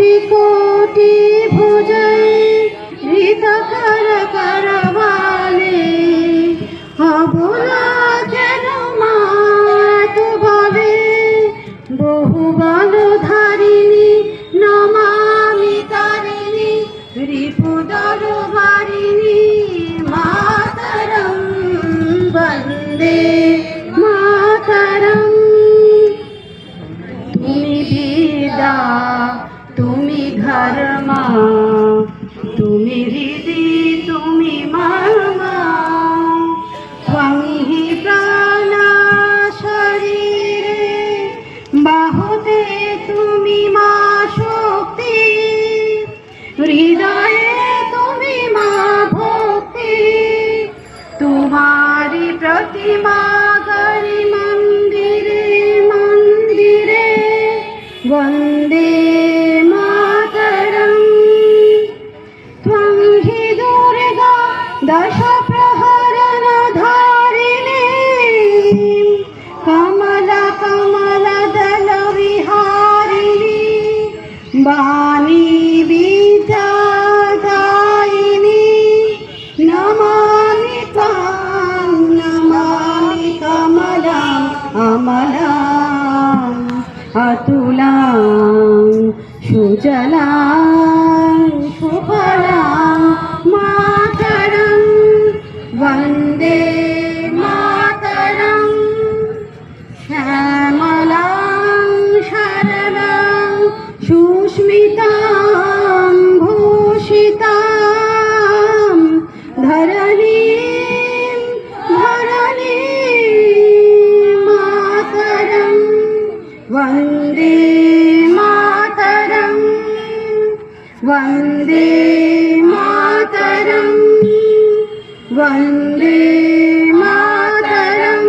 कोटि कोटि भुजै हृतकर करवाले अबला केन मातु बले बहु बल धारिणी नमामि तारिणी रिपुदर वारिणी मातरं वन्दे मातरं। তুমি বিদা তুমি ধর্মা তুমি হৃদি তুমি মর্মা স্বামী প্রাণ শরীরে বাহুতে তুমি মা শক্তি হৃদয়ে তুমি মা ভক্তি তোমারি প্রতিমা গরি মন্দিরে মন্দিরে वन्दे मातरं। त्वं हि दुर्गा दश प्रहरणधारिणी कमला कमलदल विहारिणी वाणी विद्यादायिनी नमामि त्वां नमामि कमलाम् अमलाम् अतुलां सुजलां सुफलां मातरं वन्दे मातरं। श्यामलां शरणां सुस्मितां भूषितां धरणीं मातरं वन्दे मातरं वन्दे मातरं वन्दे मातरं।